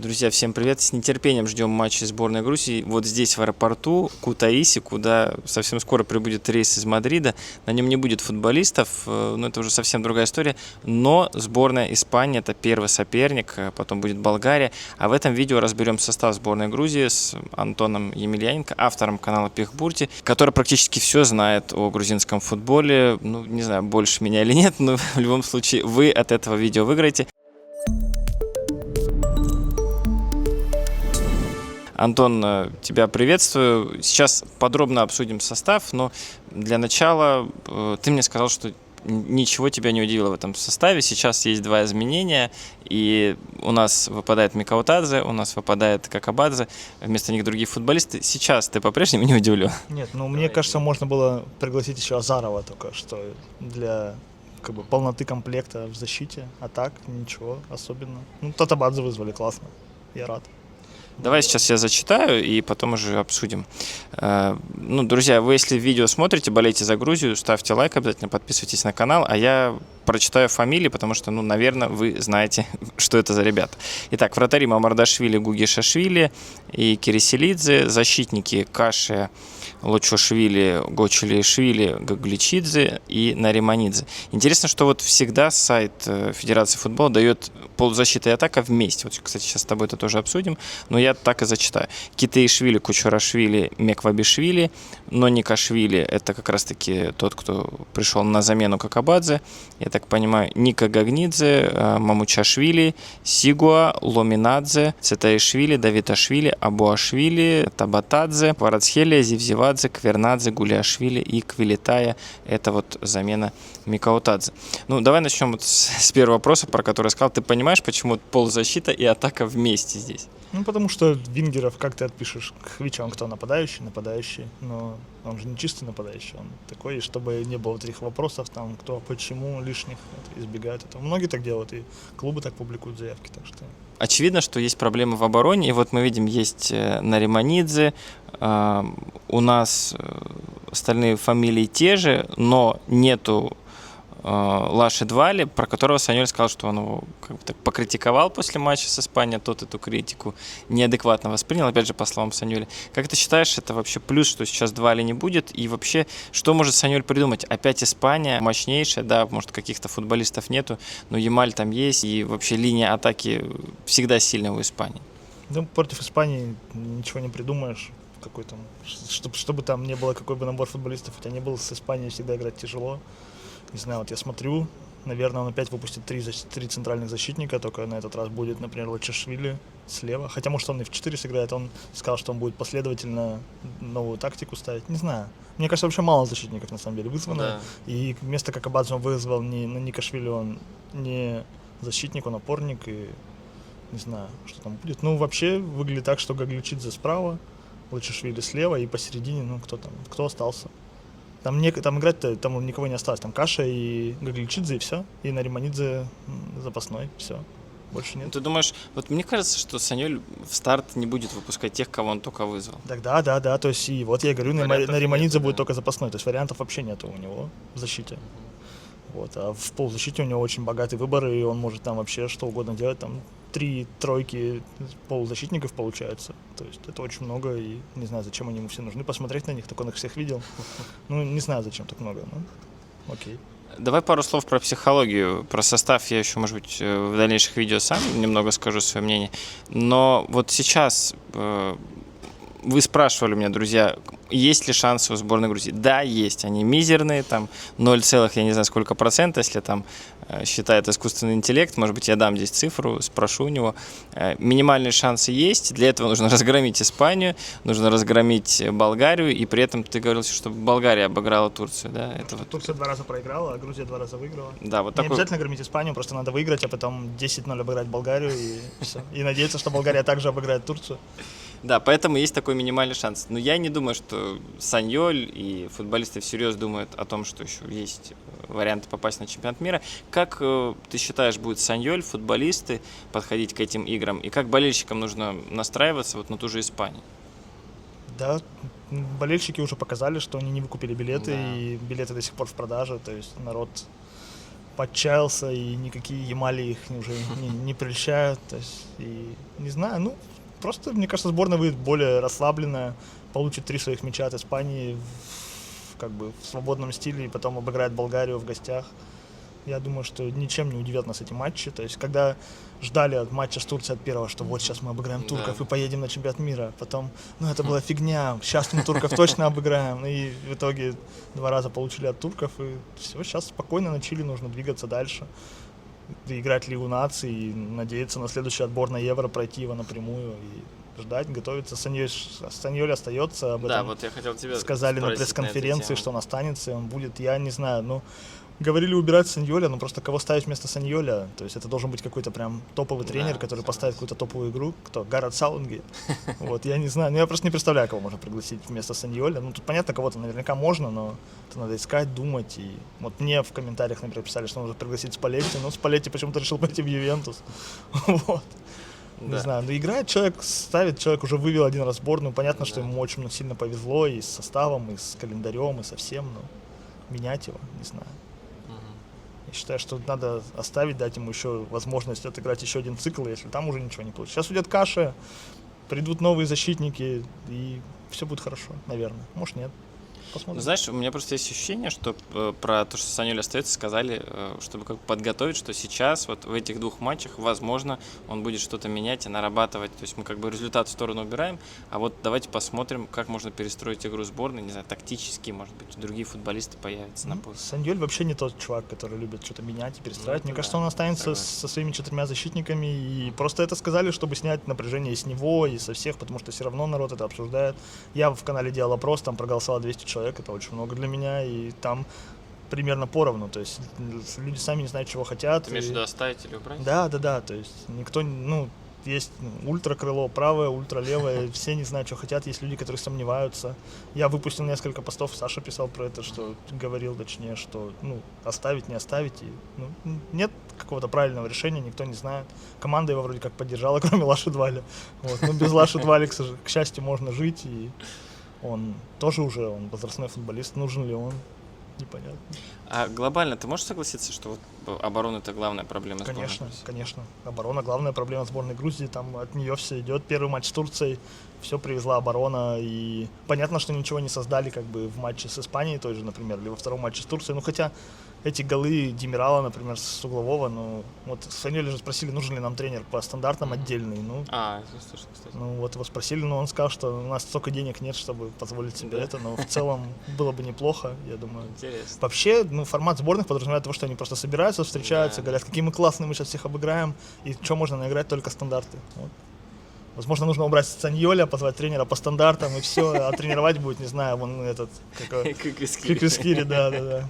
Друзья, всем привет! С нетерпением ждем матча сборной Грузии. Вот здесь, в аэропорту Кутаиси, куда совсем скоро прибудет рейс из Мадрида. На нем не будет футболистов, но это уже совсем другая история. Но сборная Испании – это первый соперник, потом будет Болгария. А в этом видео разберем состав сборной Грузии с Антоном Емельяненко, автором канала Пехбурти, который практически все знает о грузинском футболе. Ну, не знаю, больше меня или нет, но в любом случае вы от этого видео выиграете. Антон, тебя приветствую. Сейчас подробно обсудим состав, но для начала ты мне сказал, что ничего тебя не удивило в этом составе. Сейчас есть два изменения, и у нас выпадает Микаутадзе, у нас выпадает Какабадзе, вместо них другие футболисты. Сейчас ты по-прежнему не удивлен? Нет, мне кажется, можно было пригласить еще Азарова только, что для полноты комплекта в защите, а так ничего особенного. Татабадзе вызвали, классно, я рад. Давай сейчас я зачитаю и потом уже обсудим. Друзья, вы если видео смотрите, болейте за Грузию, ставьте лайк, обязательно подписывайтесь на канал, а я прочитаю фамилии, потому что, наверное, вы знаете, что это за ребята. Итак, вратари Мамардашвили, Гугишашвили и Кириселидзе, защитники Каши, Лочошвили, Гочелишвили, Гагличидзе и Нариманидзе. Интересно, что вот всегда сайт Федерации футбола дает полузащита и атака вместе. Вот, кстати, сейчас с тобой это тоже обсудим, но я так и зачитаю. Китеишвили, Кучурашвили, Меквабишвили, Ноникашвили – это как раз-таки тот, кто пришел на замену Какабадзе. Я так понимаю, Ника Гагнидзе, Мамучашвили, Сигуа, Ломинадзе, Цетаишвили, Давиташвили, Абуашвили, Табатадзе, Кварацхелия, Зивзивадзе, Квернадзе, Гулиашвили и Квилитая. Это вот замена Микаутадзе. Давай начнем вот с первого вопроса, про который я сказал. Ты понимаешь, почему полузащита и атака вместе здесь? Потому что Вингеров, как ты отпишешь, Хвича, он кто, нападающий, но он же не чистый нападающий, он такой, чтобы не было таких вопросов, там, кто, почему, лишних, избегают этого. Многие так делают, и клубы так публикуют заявки, так что... Очевидно, что есть проблемы в обороне, и вот мы видим, есть Нариманидзе, у нас остальные фамилии те же, но нету Лаши Двали, про которого Саньоль сказал, что он его так покритиковал после матча с Испанией, тот эту критику неадекватно воспринял, опять же, по словам Саньоля. Как ты считаешь, это вообще плюс, что сейчас Двали не будет? И вообще, что может Саньоль придумать? Опять Испания мощнейшая, да, может, каких-то футболистов нету, но Ямаль там есть, и вообще линия атаки всегда сильная у Испании. Против Испании ничего не придумаешь. Чтобы там не было какой бы набор футболистов, у тебя не было с Испанией всегда играть тяжело. Не знаю, вот я смотрю, наверное, он опять выпустит три центральных защитника, только на этот раз будет, например, Лочашвили слева. Хотя, может, он и в 4 сыграет, он сказал, что он будет последовательно новую тактику ставить. Не знаю. Мне кажется, вообще мало защитников, на самом деле, вызвано. Да. И вместо Какабадзе он вызвал не Никашвили, он не защитник, он опорник, и не знаю, что там будет. Вообще выглядит так, что Гагличидзе справа, Лочашвили слева, и посередине, кто остался. Там играть-то там никого не осталось. Там Каша и Гагличидзе, и все. И Нариманидзе запасной, все. Больше нет. Ты думаешь, вот мне кажется, что Саньоль в старт не будет выпускать тех, кого он только вызвал. Так да. То есть, и вот я говорю, Нариманидзе будет только запасной. То есть вариантов вообще нету у него в защите. Вот. А в полузащите у него очень богатый выбор, и он может там вообще что угодно делать. Там 3 тройки полузащитников получается. То есть это очень много, и не знаю, зачем они ему все нужны. Посмотреть на них, так он их всех видел. Не знаю, зачем так много, окей. Давай пару слов про психологию, про состав я еще, может быть, в дальнейших видео сам немного скажу свое мнение. Но вот сейчас вы спрашивали меня, друзья, есть ли шансы у сборной Грузии? Да, есть. Они мизерные, там 0, я не знаю сколько процентов, если там считает искусственный интеллект. Может быть, я дам здесь цифру, спрошу у него. Минимальные шансы есть. Для этого нужно разгромить Испанию, нужно разгромить Болгарию, и при этом ты говорил, что Болгария обыграла Турцию, да? Турция 2 раза проиграла, а Грузия 2 раза выиграла. Да, вот не обязательно громить Испанию, просто надо выиграть, а потом 10-0 обыграть Болгарию, и все. И надеяться, что Болгария также обыграет Турцию. Да, поэтому есть такой минимальный шанс. Но я не думаю, что Саньоль и футболисты всерьез думают о том, что еще есть варианты попасть на чемпионат мира. Как ты считаешь, будет Саньоль, футболисты подходить к этим играм? И как болельщикам нужно настраиваться вот на ту же Испанию? Да, болельщики уже показали, что они не выкупили билеты, да. И билеты до сих пор в продаже. То есть народ подчаялся, и никакие Ямали их уже не прельщают. То есть, и не знаю, ну, просто, мне кажется, сборная выйдет более расслабленная, получит 3 своих мяча от Испании как бы в свободном стиле, и потом обыграет Болгарию в гостях. Я думаю, что ничем не удивят нас эти матчи. То есть, когда ждали от матча с Турцией от первого, что вот сейчас мы обыграем турков и поедем на чемпионат мира. Потом, ну это была фигня, сейчас мы турков точно обыграем. И в итоге 2 раза получили от турков. И все, сейчас спокойно на Чили нужно двигаться дальше. Играть Лигу наций и надеяться на следующий отбор на Евро, пройти его напрямую и ждать, готовиться. Саньоль остается, об этом вот я хотел тебя сказали на спросить пресс-конференции, на что он останется, он будет, я не знаю, ну, говорили убирать Саньоля, но просто кого ставить вместо Саньоля? То есть это должен быть какой-то прям топовый тренер, который поставит какую-то топовую игру. Кто? Гаррет Саутгейт? Вот, я не знаю. Ну, я просто не представляю, кого можно пригласить вместо Саньоля. Ну, тут понятно, кого-то наверняка можно, но это надо искать, думать. И вот мне в комментариях, например, писали, что нужно пригласить Спалетти. Но Спалетти почему-то решил пойти в Ювентус. Вот. Не знаю, но играет человек, ставит, человек уже вывел 1 раз сборную. Понятно, что ему очень сильно повезло и с составом, и с календарем, и со всем, но менять его, не знаю. Я считаю, что надо оставить, дать ему еще возможность отыграть еще 1 цикл, если там уже ничего не получится. Сейчас уйдет каша, придут новые защитники, и все будет хорошо, наверное. Может, нет. Посмотрим. Ну, знаешь, у меня просто есть ощущение, что про то, что Саньоль остается, сказали, чтобы как бы подготовить, что сейчас вот в этих 2 матчах, возможно, он будет что-то менять и нарабатывать. То есть мы как бы результат в сторону убираем, а вот давайте посмотрим, как можно перестроить игру сборной, не знаю, тактически, может быть, другие футболисты появятся на поле. Саньоль вообще не тот чувак, который любит что-то менять и перестраивать. Мне кажется, он останется со своими 4 защитниками, и просто это сказали, чтобы снять напряжение и с него, и со всех, потому что все равно народ это обсуждает. Я в канале делал опрос, там проголосовало 200 человек, это очень много для меня, и там примерно поровну, то есть люди сами не знают, чего хотят. Ты имеешь в виду оставить или убрать? Да, то есть никто, ну, есть ультракрыло правое, ультралевое, все не знают, что хотят, есть люди, которые сомневаются. Я выпустил несколько постов, Саша писал про это, что говорил, точнее, что, ну, оставить, не оставить, и, ну, нет какого-то правильного решения, никто не знает. Команда его вроде как поддержала, кроме Лаши Дваля. Вот. Но без Лаши Дваля, к счастью, можно жить, и он тоже уже, он возрастной футболист, нужен ли он, непонятно. А глобально ты можешь согласиться, что вот оборона — это главная проблема сборной? Конечно. Оборона — главная проблема сборной Грузии, там от нее все идет. Первый матч с Турцией, все привезла оборона, и понятно, что ничего не создали как бы в матче с Испанией той же, например, или во втором матче с Турцией, ну хотя эти голы Демирала, например, с углового, ну вот Саньоля же спросили, нужен ли нам тренер по стандартам отдельный, ну. Я слышал, кстати. Ну вот его спросили, но он сказал, что у нас столько денег нет, чтобы позволить себе это, но в целом было бы неплохо, я думаю. Интересно. Вообще, ну, формат сборных подразумевает того, что они просто собираются, встречаются, говорят, какие мы классные, мы сейчас всех обыграем, и что можно наиграть, только стандарты. Вот. Возможно, нужно убрать Саньоля, позвать тренера по стандартам, и все, а тренировать будет, не знаю, вон этот, Кикрискири, да.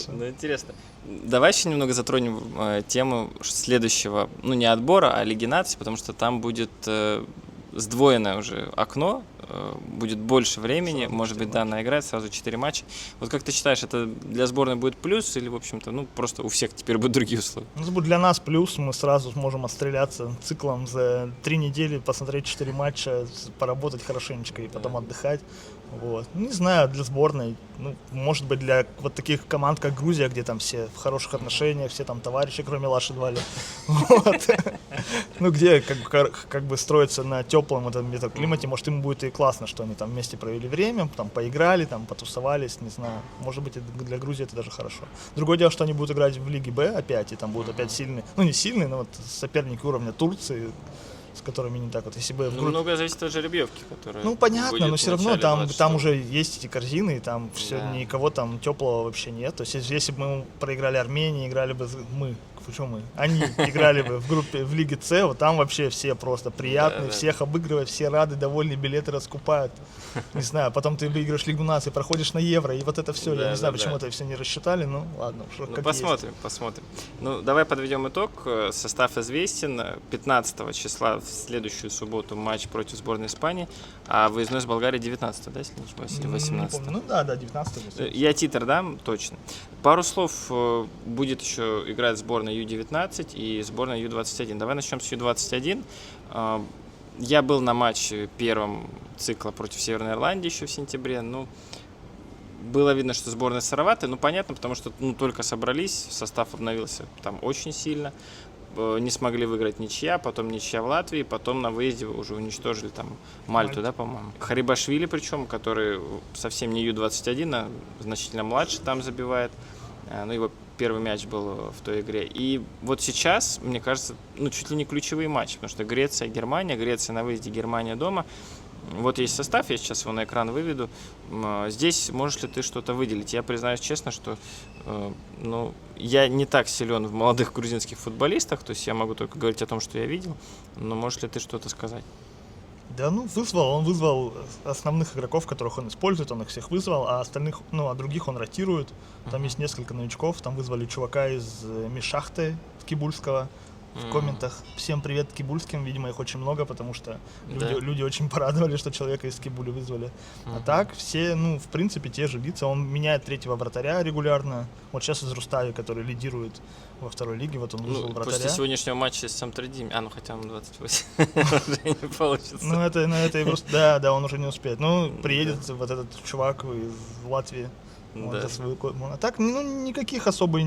Ну, интересно. Давай еще немного затронем тему следующего, ну, не отбора, а Лиги наций, потому что там будет сдвоенное уже окно, будет больше времени, сразу может быть, да, наиграть сразу 4 матча. Вот как ты считаешь, это для сборной будет плюс или, в общем-то, ну, просто у всех теперь будут другие условия? Ну, для нас плюс, мы сразу сможем отстреляться циклом за 3 недели, посмотреть 4 матча, поработать хорошенечко и потом отдыхать. Вот. Не знаю, для сборной, ну, может быть, для вот таких команд, как Грузия, где там все в хороших отношениях, все там товарищи, кроме Лаши Дваля. Ну, где как бы строится на теплом этом климате, может, им будет и классно, что они там вместе провели время, там поиграли, там потусовались, не знаю. Может быть, для Грузии это даже хорошо. Другое дело, что они будут играть в Лиге Б опять, и там будут опять сильные, ну, не сильные, но вот соперники уровня Турции, с которыми не так вот, если бы... Многое зависит от жеребьевки, которая... Ну, понятно, но все равно там уже есть эти корзины, и там все, никого там теплого вообще нет. То есть, если бы мы проиграли Армении, играли бы они играли бы в группе, в Лиге С, вот там вообще все просто приятные, всех обыгрывают, все рады, довольны, билеты раскупают. Не знаю, потом ты выиграешь Лигу наций, проходишь на Евро, и вот это все, я не знаю, почему это все не рассчитали, ну ладно. Посмотрим. Ну, давай подведем итог. Состав известен. 15 числа в следующую субботу матч против сборной Испании, а выездной с Болгарией 19, да, если не ошибаюсь, или 18? Ну да, 19. Я титр дам, точно. Пару слов, будет еще играть сборная Ю-19 и сборная Ю-21. Давай начнем с Ю-21. Я был на матче первом цикла против Северной Ирландии еще в сентябре. Ну, было видно, что сборная сыроватая, ну, понятно, потому что, ну, только собрались, состав обновился там очень сильно, не смогли выиграть ничья, потом ничья в Латвии, потом на выезде уже уничтожили там Мальту, да, по-моему. Харибашвили, причем, который совсем не Ю-21, а значительно младше там забивает, ну, его первый мяч был в той игре. И вот сейчас, мне кажется, ну, чуть ли не ключевые матчи, потому что Греция, Германия, Греция на выезде, Германия дома. Вот есть состав, я сейчас его на экран выведу. Здесь можешь ли ты что-то выделить? Я признаюсь честно, что ну, я не так силен в молодых грузинских футболистах, то есть я могу только говорить о том, что я видел, но можешь ли ты что-то сказать? Да, ну, он вызвал основных игроков, которых он использует, он их всех вызвал, а остальных, ну, а других он ротирует. Там есть несколько новичков, там вызвали чувака из Мишахты Кибульского. В комментах всем привет кибульским, видимо, их очень много, потому что люди очень порадовали, что человека из Кибули вызвали. А так все, ну, в принципе, те же лица. Он меняет третьего вратаря регулярно. Вот сейчас из Рустави, который лидирует во второй лиге, вот он вызвал вратаря. После сегодняшнего матча с Самтридим, ну хотя он 28, уже не получится. Ну это и просто, да, он уже не успеет. Ну, приедет вот этот чувак из Латвии. Да. А так, ну, никаких особо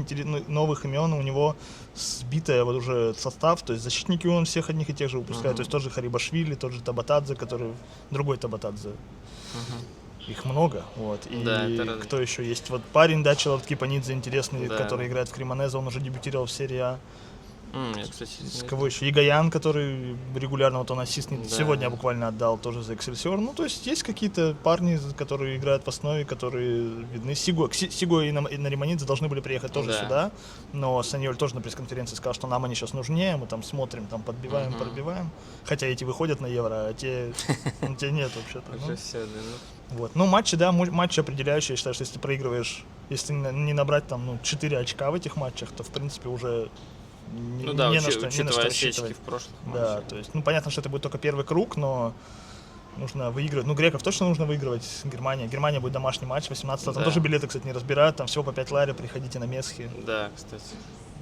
новых имен, у него сбитая вот уже состав, то есть защитники он всех одних и тех же выпускает, то есть тот же Харибашвили, тот же Табатадзе, который другой Табатадзе. Их много, вот. И да, кто еще есть? Вот парень, да, Челавткипанидзе, интересный, который играет в Кремонезе, он уже дебютировал в серии А. Кстати, С кого еще? Игаян, который регулярно, вот он ассист сегодня я буквально отдал тоже за Эксельсиор. Ну, то есть есть какие-то парни, которые играют в основе, которые видны. Сиго и Нариманидзе должны были приехать тоже сюда, но Саньоль тоже на пресс-конференции сказал, что нам они сейчас нужнее, мы там смотрим, там подбиваем, пробиваем. Хотя эти выходят на Евро, а те нет вообще-то. Вот. Ну, матчи определяющие. Я считаю, что если ты проигрываешь, если не набрать там 4 очка в этих матчах, то в принципе уже ну да, учитывая осечки в прошлых матчах. Да, то есть, ну понятно, что это будет только первый круг, но нужно выигрывать. Ну, греков точно нужно выигрывать. Германия будет домашний матч 18-го. Там тоже билеты, кстати, не разбирают. Там всего по 5 лари, приходите на Месхи. Да, кстати.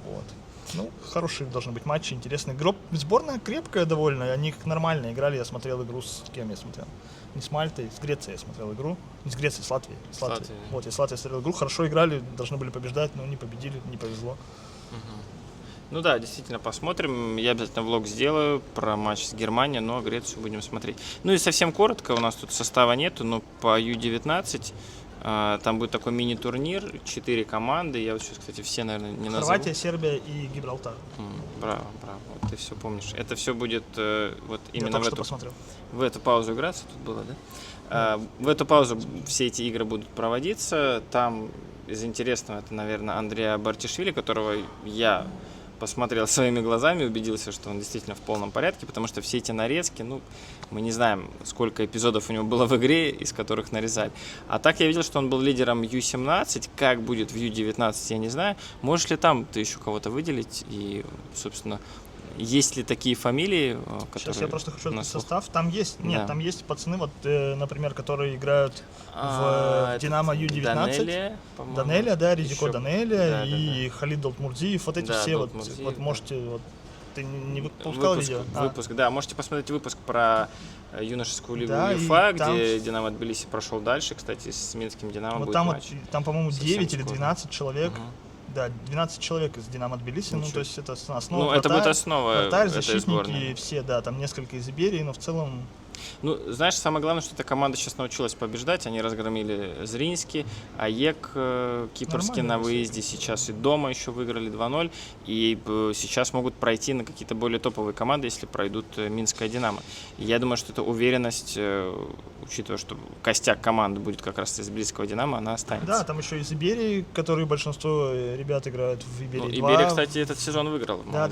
Вот. Ну, хорошие должны быть матчи, интересные. Сборная крепкая довольно, они нормально играли. Я смотрел игру с кем я смотрел? Не с Мальтой, с Грецией я смотрел игру. Не с Грецией, с Латвией. Вот, я с Латвией смотрел игру. Хорошо играли, должны были побеждать, но не победили, не повезло. Ну да, действительно, посмотрим. Я обязательно влог сделаю про матч с Германией, но Грецию будем смотреть. Ну и совсем коротко, у нас тут состава нету, но по Ю-19 там будет такой мини-турнир, 4 команды. Я вот сейчас, кстати, все, наверное, не назову. Хорватия, Сербия и Гибралтар. Браво, вот ты все помнишь. Это все будет вот именно в эту паузу играться тут было, да? В эту паузу все эти игры будут проводиться. Там из интересного это, наверное, Андреа Бартишвили, которого я посмотрел своими глазами, убедился, что он действительно в полном порядке, потому что все эти нарезки, ну, мы не знаем, сколько эпизодов у него было в игре, из которых нарезали. А так я видел, что он был лидером Ю-17, как будет в Ю-19, я не знаю. Можешь ли там ты еще кого-то выделить? И, собственно, есть ли такие фамилии, которые... Сейчас я просто хочу этот состав. Там есть, там есть пацаны, вот, например, которые играют в Динамо Ю-19. Данелия, да, Резико Данелия и Халид Долтмурзиев. Вот эти все, вот можете... Вот, ты не выпускал видео? Выпуск, да, можете посмотреть выпуск про юношескую лигу УЕФА, где Динамо Тбилиси прошел дальше, кстати, с Минским Динамо будет матч. Там, по-моему, 9 или 12 человек. Да, 12 человек из Динамо Тбилиси, ну, то есть это основа. Ну, это будет основа этой защитники, все, да, там несколько из Иберии, но в целом... Ну, знаешь, самое главное, что эта команда сейчас научилась побеждать, они разгромили Зринский, АЕК кипрский на выезде, сейчас и дома еще выиграли 2-0, и сейчас могут пройти на какие-то более топовые команды, если пройдут Минское Динамо. И я думаю, что эта уверенность, учитывая, что костяк команды будет как раз из близкого Динамо, она останется. Да, там еще из Иберии, которые большинство ребят играют в Иберии 2. Иберия, кстати, этот сезон выиграл. Да.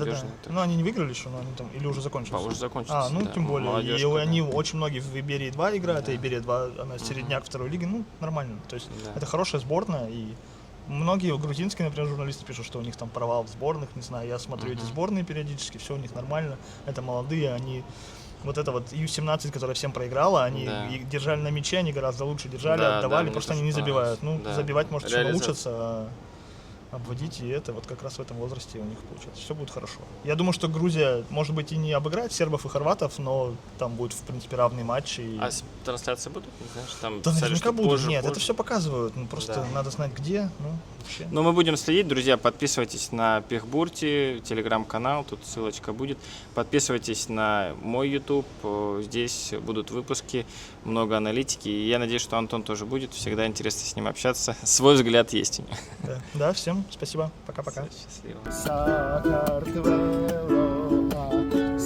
Ну, они не выиграли еще, но они там, или уже закончились? Уже закончились, ну, да. тем более. Молодежка, и они очень многие в Иберии 2 играют, а Иберия 2, она середняк второй лиги, ну, нормально. То есть это хорошая сборная, и многие грузинские, например, журналисты пишут, что у них там провал в сборных, не знаю, я смотрю эти сборные периодически, все у них нормально, это молодые, они... Вот это вот Ю-17, которая всем проиграла, они держали на мяче, они гораздо лучше держали, отдавали, просто они не забивают. Ну, забивать, может, еще научатся, обводить, и это вот как раз в этом возрасте у них получается. Все будет хорошо. Я думаю, что Грузия, может быть, и не обыграет сербов и хорватов, но там будет, в принципе, равный матч. И... А трансляции будут? Не знаешь, там Да, писали, наверняка что будут. позже, Нет, это позже. все показывают. Ну, просто Да. надо знать, где. Ну, вообще. Ну, мы будем следить, друзья, подписывайтесь на Пехбурти, телеграм-канал, тут ссылочка будет. Подписывайтесь на мой YouTube, здесь будут выпуски, много аналитики. И я надеюсь, что Антон тоже будет, всегда интересно с ним общаться. Свой взгляд есть. Да, всем спасибо. Пока-пока. Счастливо.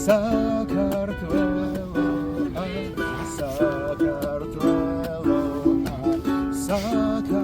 Sakartvelo,